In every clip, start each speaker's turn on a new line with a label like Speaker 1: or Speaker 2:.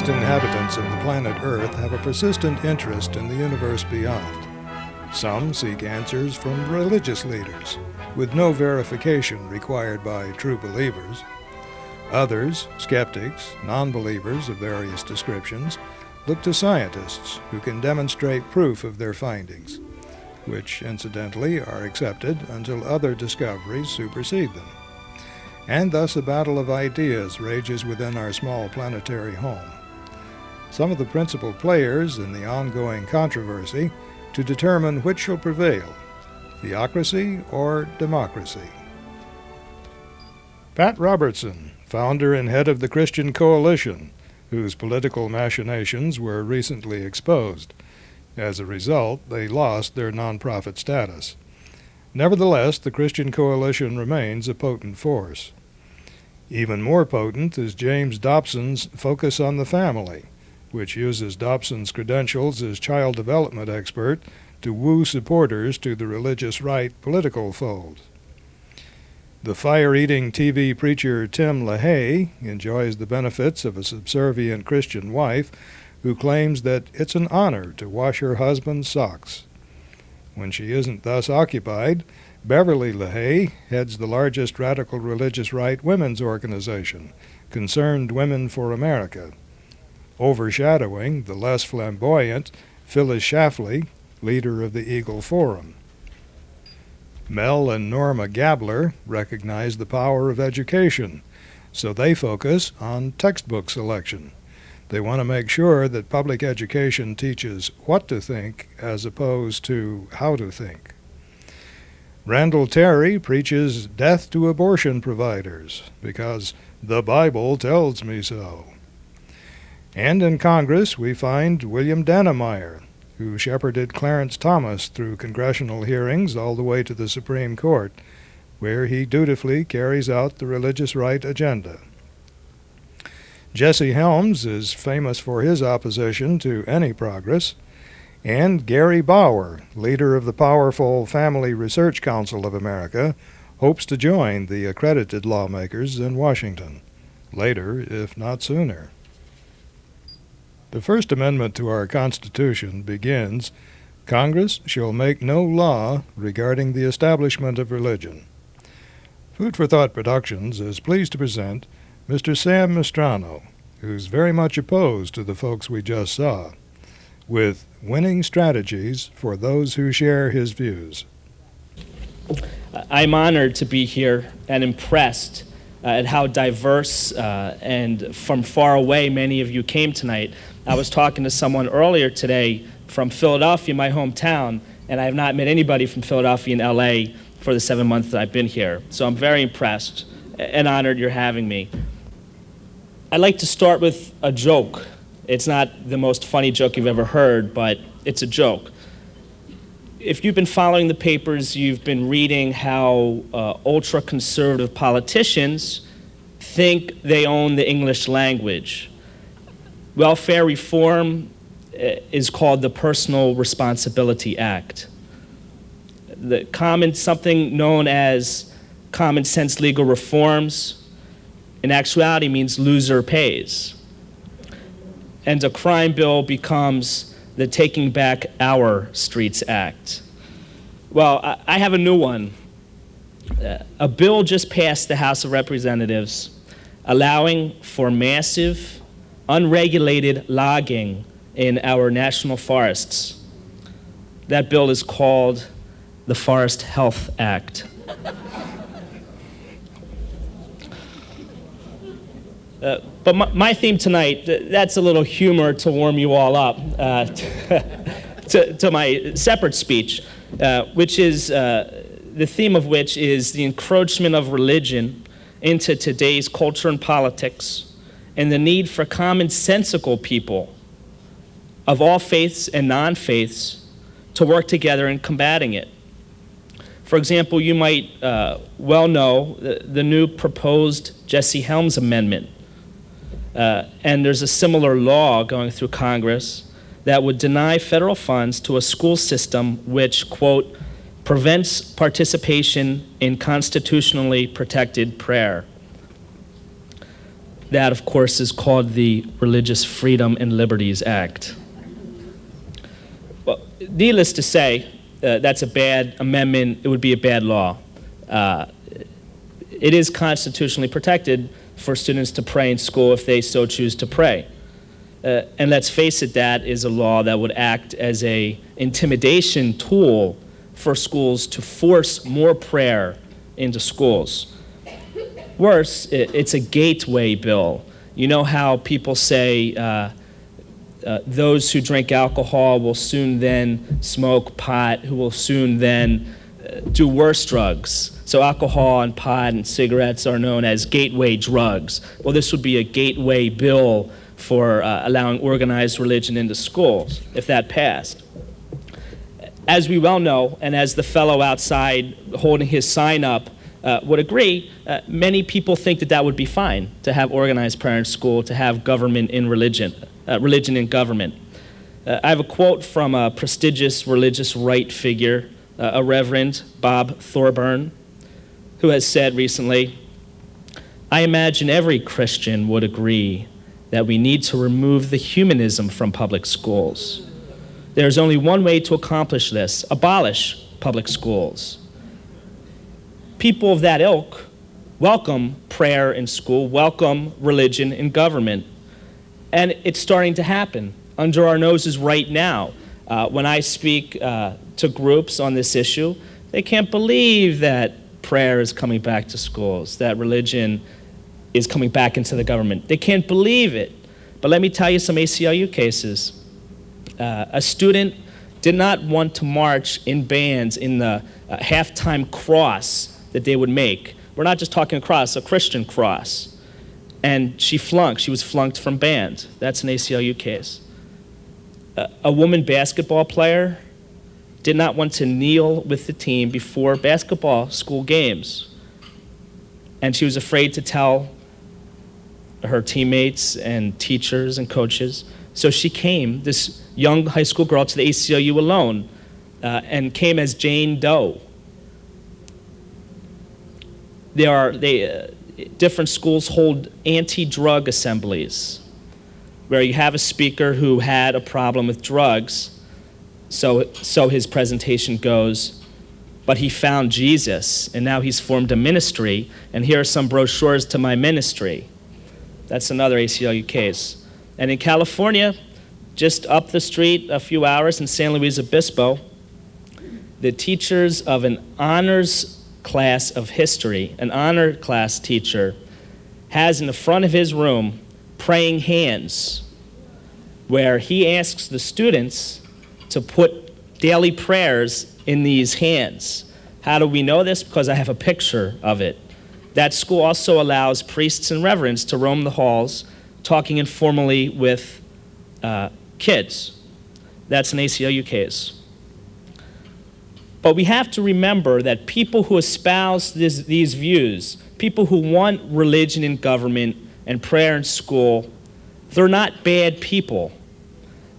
Speaker 1: earliest inhabitants of the planet Earth have a persistent interest in the universe beyond. Some seek answers from religious leaders, with no verification required by true believers. Others, skeptics, non-believers of various descriptions, look to scientists who can demonstrate proof of their findings, which incidentally are accepted until other discoveries supersede them. And thus a battle of ideas rages within our small planetary home. Some of the principal players in the ongoing controversy to determine which shall prevail, theocracy or democracy. Pat Robertson, founder and head of the Christian Coalition, whose political machinations were recently exposed. As a result, they lost their nonprofit status. Nevertheless, the Christian Coalition remains a potent force. Even more potent is James Dobson's Focus on the Family, which uses Dobson's credentials as child development expert to woo supporters to the religious right political fold. The fire-eating TV preacher Tim LaHaye enjoys the benefits of a subservient Christian wife who claims that it's an honor to wash her husband's socks. When she isn't thus occupied, Beverly LaHaye heads the largest radical religious right women's organization, Concerned Women for America, overshadowing the less flamboyant Phyllis Schlafly, leader of the Eagle Forum. Mel and Norma Gabler recognize the power of education, so they focus on textbook selection. They want to make sure that public education teaches what to think as opposed to how to think. Randall Terry preaches death to abortion providers because the Bible tells me so. And in Congress we find William Dannemeyer, who shepherded Clarence Thomas through congressional hearings all the way to the Supreme Court, where he dutifully carries out the religious right agenda. Jesse Helms is famous for his opposition to any progress, and Gary Bauer, leader of the powerful Family Research Council of America, hopes to join the accredited lawmakers in Washington, later, if not sooner. The First Amendment to our Constitution begins, "Congress shall make no law regarding the establishment of religion." Food for Thought Productions is pleased to present Mr. Sam Mistrano, who's very much opposed to the folks we just saw, with winning strategies for those who share his views.
Speaker 2: I'm honored to be here and impressed at how diverse and from far away many of you came tonight. I was talking to someone earlier today from Philadelphia, my hometown, and I have not met anybody from Philadelphia and LA for the 7 months that I've been here. So I'm very impressed and honored you're having me. I'd like to start with a joke. It's not the most funny joke you've ever heard, but it's a joke. If you've been following the papers, you've been reading how ultra-conservative politicians think they own the English language. Welfare reform is called the Personal Responsibility Act. Something known as common sense legal reforms, in actuality means loser pays. And a crime bill becomes the Taking Back Our Streets Act. Well, I have a new one. A bill just passed the House of Representatives allowing for massive, unregulated logging in our national forests. That bill is called the Forest Health Act. But my theme tonight, that's a little humor to warm you all up to my separate speech, which is the theme of which is the encroachment of religion into today's culture and politics, and the need for commonsensical people of all faiths and non-faiths to work together in combating it. For example, you might well know the new proposed Jesse Helms amendment. And there's a similar law going through Congress that would deny federal funds to a school system which, quote, prevents participation in constitutionally protected prayer. That, of course, is called the Religious Freedom and Liberties Act. Well, needless to say, that's a bad amendment. It would be a bad law. It is constitutionally protected for students to pray in school if they so choose to pray. And let's face it, that is a law that would act as an intimidation tool for schools to force more prayer into schools. Worse, it's a gateway bill. You know how people say those who drink alcohol will soon then smoke pot, who will soon then do worse drugs. So alcohol and pot and cigarettes are known as gateway drugs. Well, this would be a gateway bill for allowing organized religion into schools, if that passed. As we well know, and as the fellow outside holding his sign up would agree, many people think that that would be fine, to have organized prayer in school, to have government in religion, religion in government. I have a quote from a prestigious religious right figure, a Reverend Bob Thorburn, who has said recently, "I imagine every Christian would agree that we need to remove the humanism from public schools. There's only one way to accomplish this: abolish public schools." People of that ilk welcome prayer in school, welcome religion in government. And it's starting to happen under our noses right now. When I speak to groups on this issue, they can't believe that prayer is coming back to schools, that religion is coming back into the government. They can't believe it. But let me tell you some ACLU cases. A student did not want to march in bands in the halftime cross that they would make. We're not just talking a cross, a Christian cross. And she flunked. She was flunked from band. That's an ACLU case. A woman basketball player did not want to kneel with the team before basketball school games. And she was afraid to tell her teammates and teachers and coaches. So she came, this young high school girl, to the ACLU alone, and came as Jane Doe. Different schools hold anti-drug assemblies where you have a speaker who had a problem with drugs, so his presentation goes, but he found Jesus, and now he's formed a ministry, and here are some brochures to my ministry. That's another ACLU case. And in California, just up the street a few hours in San Luis Obispo, the teachers of an honors class of history, an honor class teacher, has in the front of his room praying hands, where he asks the students to put daily prayers in these hands. How do we know this? Because I have a picture of it. That school also allows priests and reverends to roam the halls, talking informally with kids. That's an ACLU case. But we have to remember that people who espouse these views, people who want religion in government and prayer in school, they're not bad people.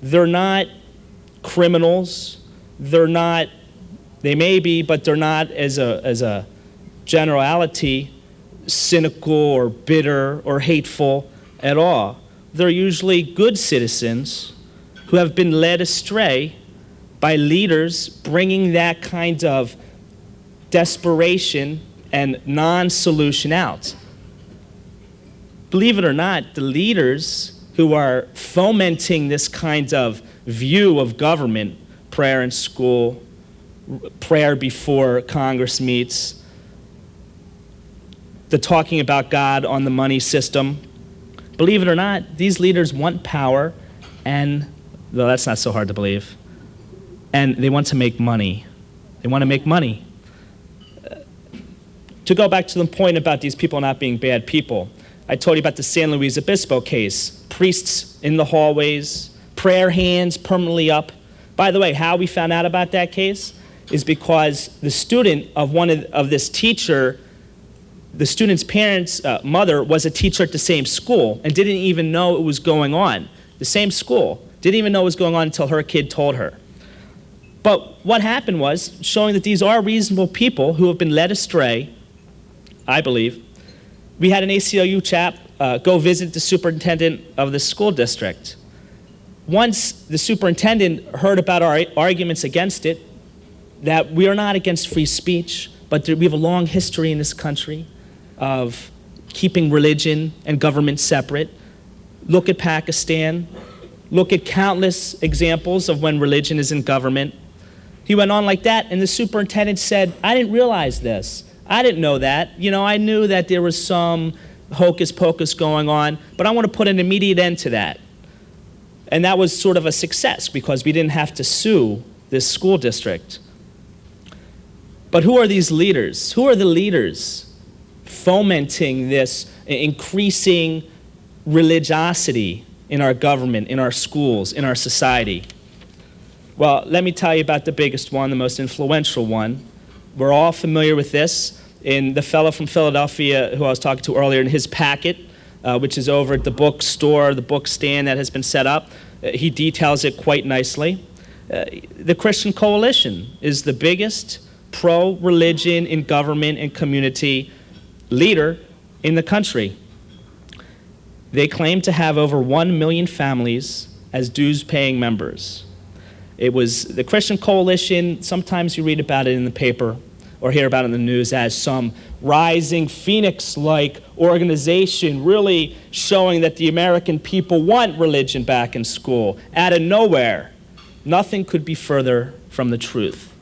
Speaker 2: They're not criminals. They may be, but they're not, as a generality, cynical or bitter or hateful at all. They're usually good citizens who have been led astray by leaders bringing that kind of desperation and non-solution out. Believe it or not, the leaders who are fomenting this kind of view of government, prayer in school, prayer before Congress meets, the talking about God on the money system, believe it or not, these leaders want power, and, well, that's not so hard to believe, and they want to make money. They want to make money. To go back to the point about these people not being bad people, I told you about the San Luis Obispo case. Priests in the hallways, prayer hands permanently up. By the way, how we found out about that case is because the student of this teacher, the student's parents' mother was a teacher at the same school and didn't even know it was going on. The same school. Didn't even know it was going on until her kid told her. But what happened was, showing that these are reasonable people who have been led astray, I believe, we had an ACLU chap go visit the superintendent of the school district. Once the superintendent heard about our arguments against it, that we are not against free speech, but we have a long history in this country of keeping religion and government separate. Look at Pakistan. Look at countless examples of when religion is in government. He went on like that, and the superintendent said, I didn't realize this. I didn't know that. I knew that there was some hocus pocus going on, but I want to put an immediate end to that. And that was sort of a success because we didn't have to sue this school district. But who are these leaders? Who are the leaders fomenting this increasing religiosity in our government, in our schools, in our society? Well, let me tell you about the biggest one, the most influential one. We're all familiar with this. In the fellow from Philadelphia who I was talking to earlier, in his packet, which is over at the bookstore, the book stand that has been set up, he details it quite nicely. The Christian Coalition is the biggest pro-religion in government and community leader in the country. They claim to have over 1 million families as dues-paying members. It was the Christian Coalition. Sometimes you read about it in the paper or hear about it in the news as some rising phoenix-like organization really showing that the American people want religion back in school. Out of nowhere, nothing could be further from the truth.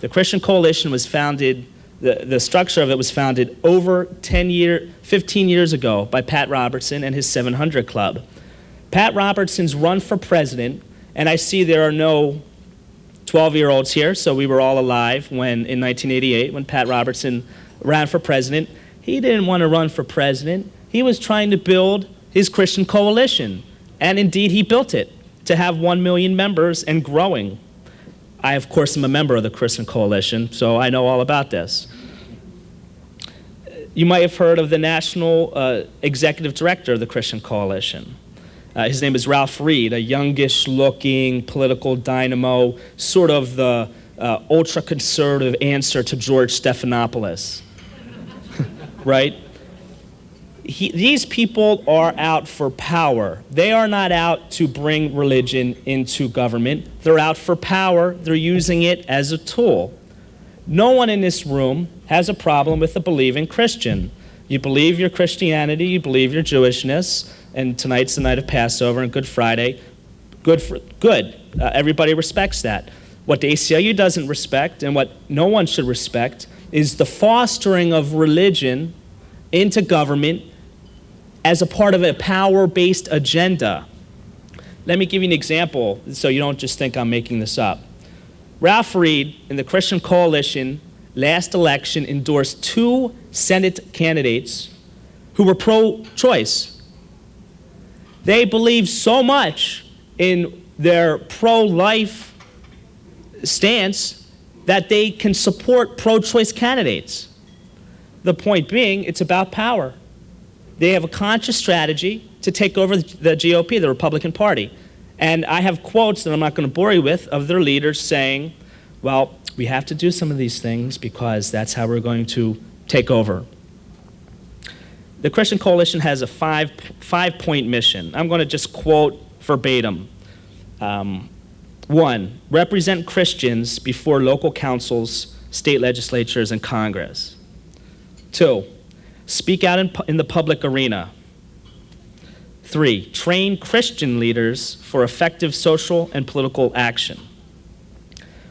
Speaker 2: The Christian Coalition was founded, the structure of it was founded over 15 years ago by Pat Robertson and his 700 Club. Pat Robertson's run for president, and I see there are no 12-year-olds here, so we were all alive in 1988, when Pat Robertson ran for president. He didn't want to run for president. He was trying to build his Christian Coalition, and indeed he built it to have 1 million members and growing. I, of course, am a member of the Christian Coalition, so I know all about this. You might have heard of the national executive director of the Christian Coalition. His name is Ralph Reed, a youngish-looking political dynamo, sort of the ultra-conservative answer to George Stephanopoulos, right? These people are out for power. They are not out to bring religion into government. They're out for power. They're using it as a tool. No one in this room has a problem with a believing Christian. You believe your Christianity, you believe your Jewishness, and tonight's the night of Passover and Good Friday. Good. Everybody respects that. What the ACLU doesn't respect, and what no one should respect, is the fostering of religion into government as a part of a power-based agenda. Let me give you an example so you don't just think I'm making this up. Ralph Reed in the Christian Coalition last election endorsed 2 Senate candidates who were pro-choice. They believe so much in their pro-life stance that they can support pro-choice candidates. The point being, it's about power. They have a conscious strategy to take over the GOP, the Republican Party. And I have quotes that I'm not going to bore you with of their leaders saying, well, we have to do some of these things because that's how we're going to take over. The Christian Coalition has a five-point mission. I'm going to just quote verbatim. 1, represent Christians before local councils, state legislatures, and Congress. 2, speak out in the public arena. 3, train Christian leaders for effective social and political action.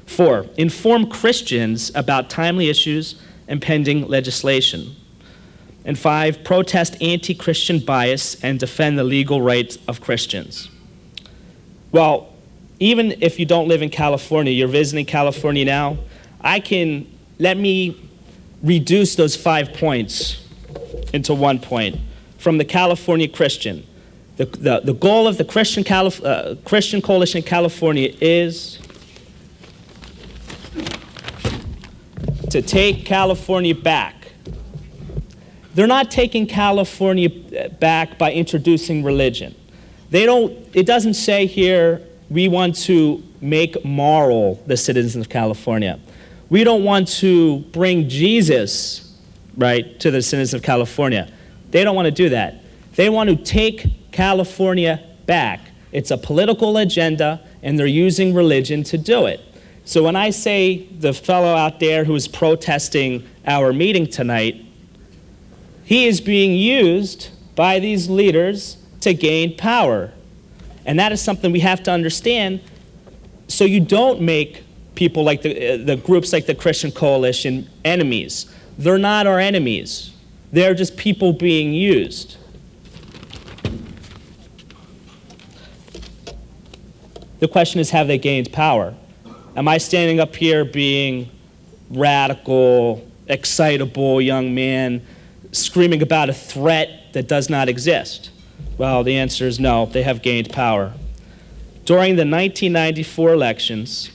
Speaker 2: 4, inform Christians about timely issues and pending legislation. And 5, protest anti-Christian bias and defend the legal rights of Christians. Well, even if you don't live in California, you're visiting California now, let me reduce those 5 points into 1 point from the California Christian. The goal of the Christian Coalition in California is to take California back. They're not taking California back by introducing religion. It doesn't say here, we want to make moral the citizens of California. We don't want to bring Jesus, right, to the citizens of California. They don't want to do that. They want to take California back. It's a political agenda, and they're using religion to do it. So when I say the fellow out there who is protesting our meeting tonight, he is being used by these leaders to gain power. And that is something we have to understand, so you don't make people like the groups like the Christian Coalition enemies. They're not our enemies. They're just people being used. The question is, have they gained power? Am I standing up here being radical, excitable young man, screaming about a threat that does not exist? Well, the answer is no, they have gained power. During the 1994 elections,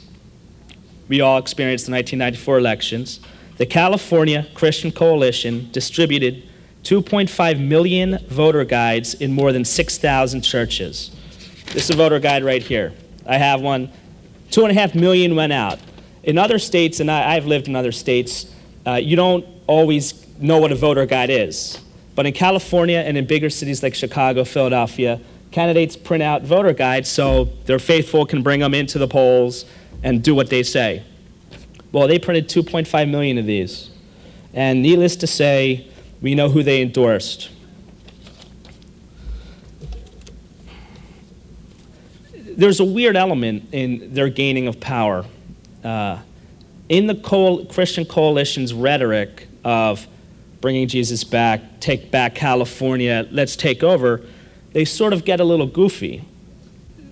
Speaker 2: we all experienced the 1994 elections, the California Christian Coalition distributed 2.5 million voter guides in more than 6,000 churches. This is a voter guide right here. I have one. 2.5 million went out. In other states, and I've lived in other states, you don't always know what a voter guide is. But in California and in bigger cities like Chicago, Philadelphia, candidates print out voter guides so their faithful can bring them into the polls and do what they say. Well, they printed 2.5 million of these. And needless to say, we know who they endorsed. There's a weird element in their gaining of power. In the Christian Coalition's rhetoric of bringing Jesus back, take back California, let's take over, they sort of get a little goofy.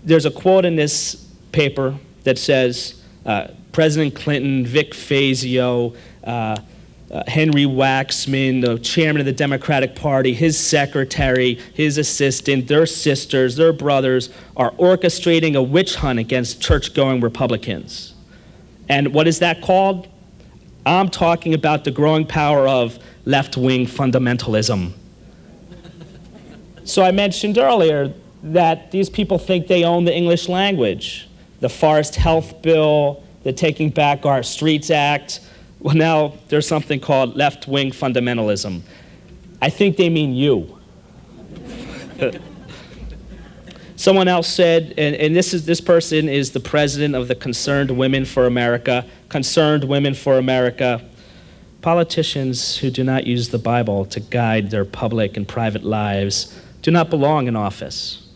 Speaker 2: There's a quote in this paper that says, President Clinton, Vic Fazio, Henry Waxman, the chairman of the Democratic Party, his secretary, his assistant, their sisters, their brothers are orchestrating a witch hunt against church-going Republicans. And what is that called? I'm talking about the growing power of left-wing fundamentalism. So I mentioned earlier that these people think they own the English language. The Forest Health Bill, the Taking Back Our Streets Act. Well, now there's something called left-wing fundamentalism. I think they mean you. Someone else said, and this person is the president of the Concerned Women for America. Concerned Women for America. Politicians who do not use the Bible to guide their public and private lives do not belong in office.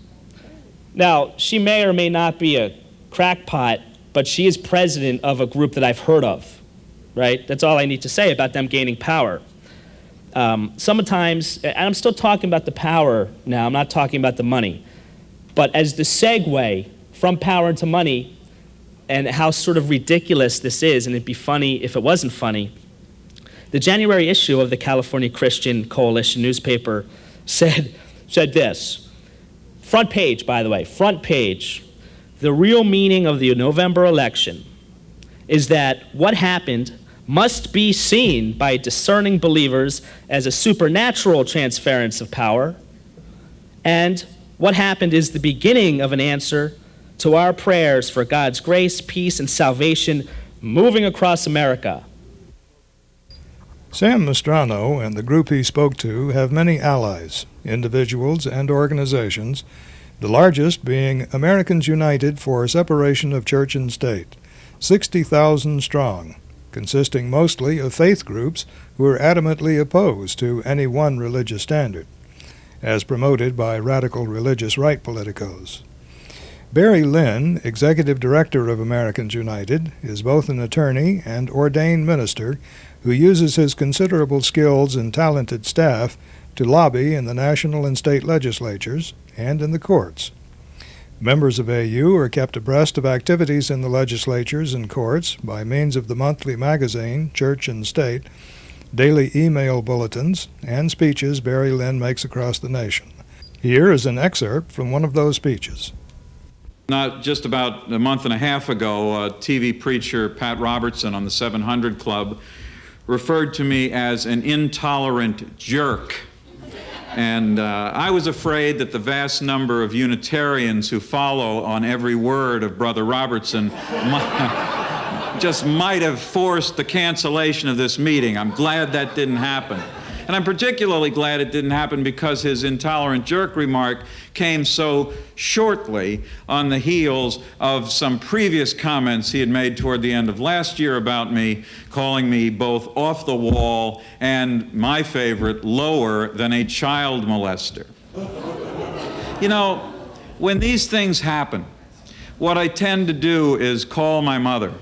Speaker 2: Now, she may or may not be a crackpot, but she is president of a group that I've heard of, right? That's all I need to say about them gaining power. Sometimes, and I'm still talking about the power now, I'm not talking about the money, but as the segue from power to money and how sort of ridiculous this is, and it'd be funny if it wasn't funny, the January issue of the California Christian Coalition newspaper said this. Front page, by the way, front page. The real meaning of the November election is that what happened must be seen by discerning believers as a supernatural transference of power, and what happened is the beginning of an answer to our prayers for God's grace, peace, and salvation moving across America.
Speaker 1: Sam Mistrano and the group he spoke to have many allies, individuals and organizations, the largest being Americans United for Separation of Church and State, 60,000 strong, consisting mostly of faith groups who are adamantly opposed to any one religious standard, as promoted by radical religious right politicos. Barry Lynn, executive director of Americans United, is both an attorney and ordained minister who uses his considerable skills and talented staff to lobby in the national and state legislatures and in the courts. Members of AU are kept abreast of activities in the legislatures and courts by means of the monthly magazine, Church and State, daily email bulletins, and speeches Barry Lynn makes across the nation. Here is an excerpt from one of those speeches.
Speaker 3: Not just about a month and a half ago, TV preacher Pat Robertson on the 700 Club referred to me as an intolerant jerk. And I was afraid that the vast number of Unitarians who follow on every word of Brother Robertson might have forced the cancellation of this meeting. I'm glad that didn't happen. And I'm particularly glad it didn't happen because his intolerant jerk remark came so shortly on the heels of some previous comments he had made toward the end of last year about me, calling me both off the wall and, my favorite, lower than a child molester. You know, when these things happen, what I tend to do is call my mother.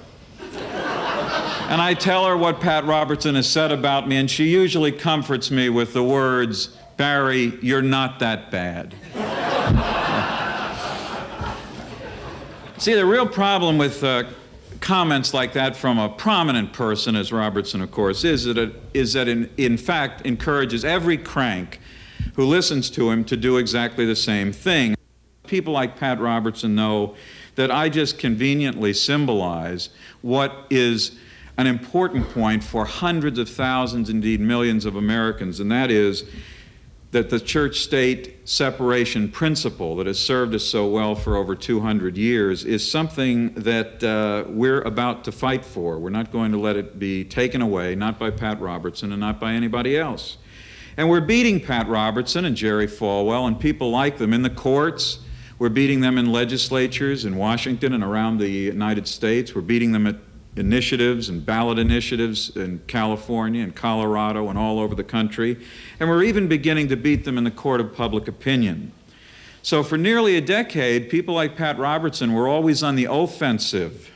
Speaker 3: And I tell her what Pat Robertson has said about me, and she usually comforts me with the words, "Barry, you're not that bad." See, the real problem with comments like that from a prominent person, as Robertson, of course, is that it in fact encourages every crank who listens to him to do exactly the same thing. People like Pat Robertson know that I just conveniently symbolize what is an important point for hundreds of thousands, indeed millions of Americans, and that is that the church-state separation principle that has served us so well for over 200 years is something that we're about to fight for. We're not going to let it be taken away, not by Pat Robertson and not by anybody else. And we're beating Pat Robertson and Jerry Falwell and people like them in the courts. We're beating them in legislatures in Washington and around the United States. We're beating them at initiatives and ballot initiatives in California and Colorado and all over the country. And we're even beginning to beat them in the court of public opinion. So for nearly a decade, people like Pat Robertson were always on the offensive.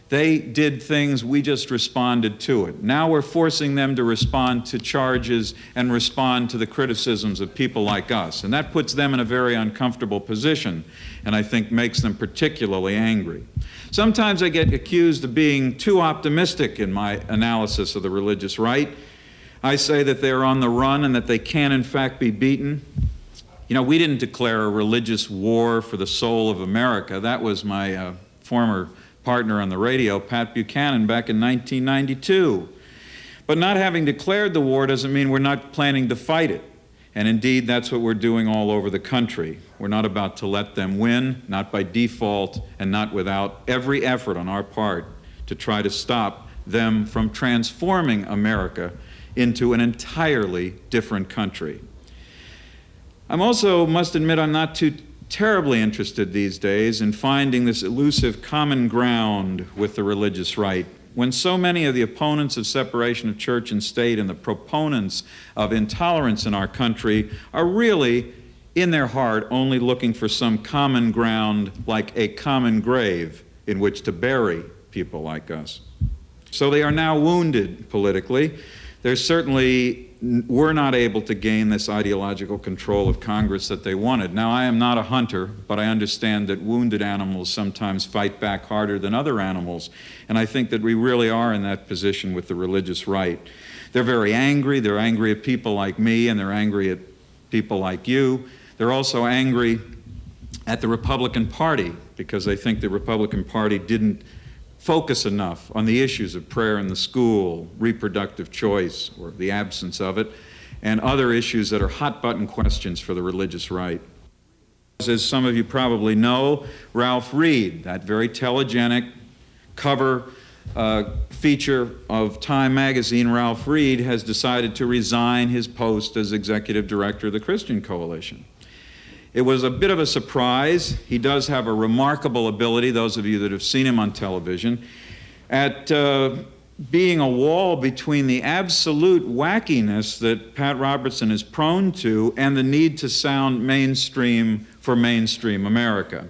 Speaker 3: They did things, we just responded to it. Now we're forcing them to respond to charges and respond to the criticisms of people like us. And that puts them in a very uncomfortable position, and I think makes them particularly angry. Sometimes I get accused of being too optimistic in my analysis of the religious right. I say that they're on the run and that they can in fact be beaten. You know, we didn't declare a religious war for the soul of America. That was my former partner on the radio, Pat Buchanan, back in 1992. But not having declared the war doesn't mean we're not planning to fight it. And indeed, that's what we're doing all over the country. We're not about to let them win, not by default, and not without every effort on our part to try to stop them from transforming America into an entirely different country. I'm also, must admit, I'm not too terribly interested these days in finding this elusive common ground with the religious right, when so many of the opponents of separation of church and state and the proponents of intolerance in our country are really, in their heart, only looking for some common ground like a common grave in which to bury people like us. So they are now wounded politically. They certainly were not able to gain this ideological control of Congress that they wanted. Now, I am not a hunter, but I understand that wounded animals sometimes fight back harder than other animals, and I think that we really are in that position with the religious right. They're very angry. They're angry at people like me, and they're angry at people like you. They're also angry at the Republican Party because they think the Republican Party didn't focus enough on the issues of prayer in the school, reproductive choice, or the absence of it, and other issues that are hot-button questions for the religious right. As some of you probably know, Ralph Reed, that very telegenic cover feature of Time magazine, Ralph Reed, has decided to resign his post as executive director of the Christian Coalition. It was a bit of a surprise. He does have a remarkable ability, those of you that have seen him on television, at being a wall between the absolute wackiness that Pat Robertson is prone to and the need to sound mainstream for mainstream America.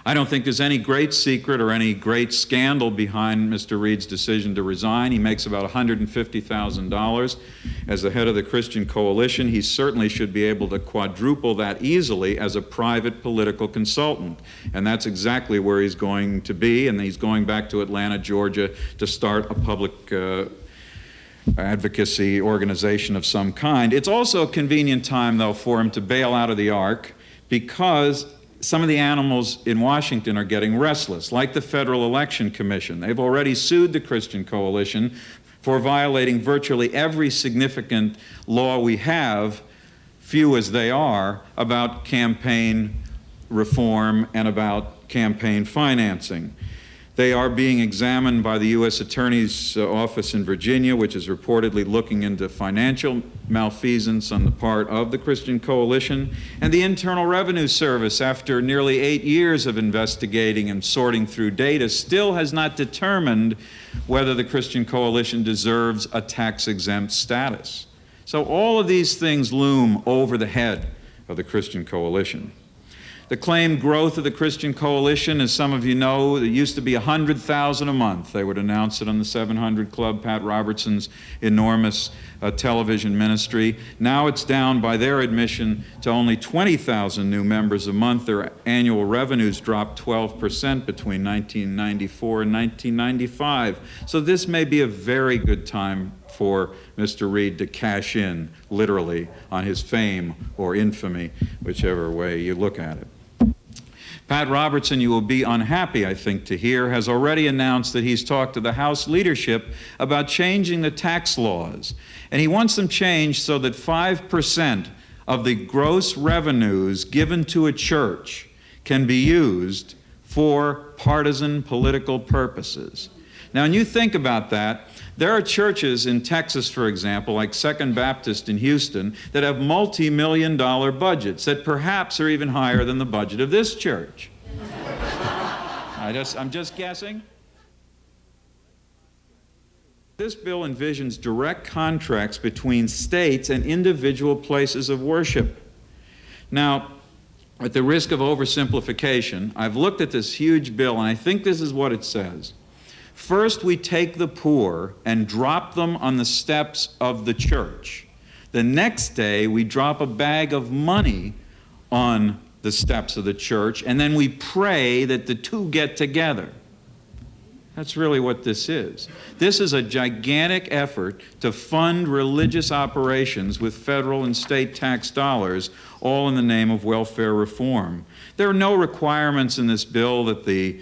Speaker 3: I don't think there's any great secret or any great scandal behind Mr. Reed's decision to resign. He makes about $150,000 as the head of the Christian Coalition. He certainly should be able to quadruple that easily as a private political consultant. And that's exactly where he's going to be, and he's going back to Atlanta, Georgia to start a public advocacy organization of some kind. It's also a convenient time, though, for him to bail out of the ark because some of the animals in Washington are getting restless, like the Federal Election Commission. They've already sued the Christian Coalition for violating virtually every significant law we have, few as they are, about campaign reform and about campaign financing. They are being examined by the U.S. Attorney's Office in Virginia, which is reportedly looking into financial malfeasance on the part of the Christian Coalition. And the Internal Revenue Service, after nearly 8 years of investigating and sorting through data, still has not determined whether the Christian Coalition deserves a tax-exempt status. So all of these things loom over the head of the Christian Coalition. The claimed growth of the Christian Coalition, as some of you know, it used to be 100,000 a month. They would announce it on the 700 Club, Pat Robertson's enormous television ministry. Now it's down, by their admission, to only 20,000 new members a month. Their annual revenues dropped 12% between 1994 and 1995. So this may be a very good time for Mr. Reed to cash in, literally, on his fame or infamy, whichever way you look at it. Pat Robertson, you will be unhappy, I think, to hear, has already announced that he's talked to the House leadership about changing the tax laws. And he wants them changed so that 5% of the gross revenues given to a church can be used for partisan political purposes. Now, when you think about that, there are churches in Texas, for example, like Second Baptist in Houston, that have multi-million-dollar budgets that perhaps are even higher than the budget of this church. I'm just guessing. This bill envisions direct contracts between states and individual places of worship. Now, at the risk of oversimplification, I've looked at this huge bill, and I think this is what it says. First, we take the poor and drop them on the steps of the church. The next day, we drop a bag of money on the steps of the church, and then we pray that the two get together. That's really what this is. This is a gigantic effort to fund religious operations with federal and state tax dollars, all in the name of welfare reform. There are no requirements in this bill that the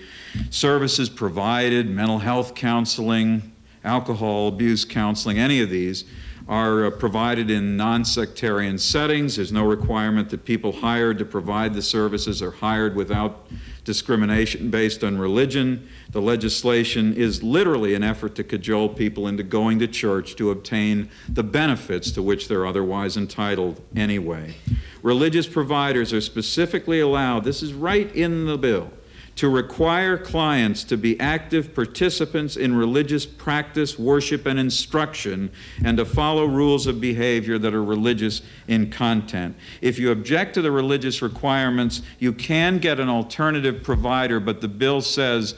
Speaker 3: services provided, mental health counseling, alcohol abuse counseling, any of these, are provided in non-sectarian settings. There's no requirement that people hired to provide the services are hired without discrimination based on religion. The legislation is literally an effort to cajole people into going to church to obtain the benefits to which they're otherwise entitled anyway. Religious providers are specifically allowed, this is right in the bill, to require clients to be active participants in religious practice, worship, and instruction, and to follow rules of behavior that are religious in content. If you object to the religious requirements, you can get an alternative provider, but the bill says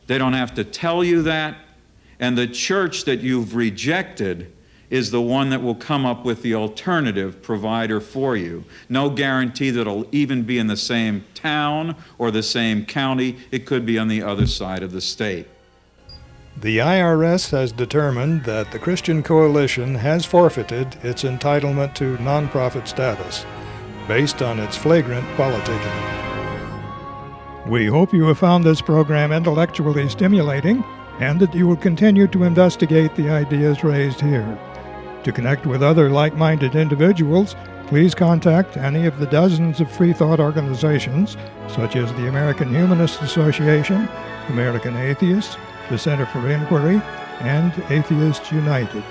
Speaker 3: they don't have to tell you that, and the church that you've rejected is the one that will come up with the alternative provider for you. No guarantee that it'll even be in the same town or the same county. It could be on the other side of the state.
Speaker 1: The IRS has determined that the Christian Coalition has forfeited its entitlement to nonprofit status based on its flagrant politicking. We hope you have found this program intellectually stimulating and that you will continue to investigate the ideas raised here. To connect with other like-minded individuals, please contact any of the dozens of free thought organizations, such as the American Humanist Association, American Atheists, the Center for Inquiry, and Atheists United.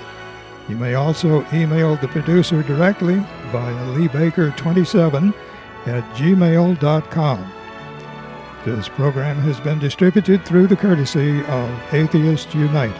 Speaker 1: You may also email the producer directly via leebaker27@gmail.com. This program has been distributed through the courtesy of Atheists United.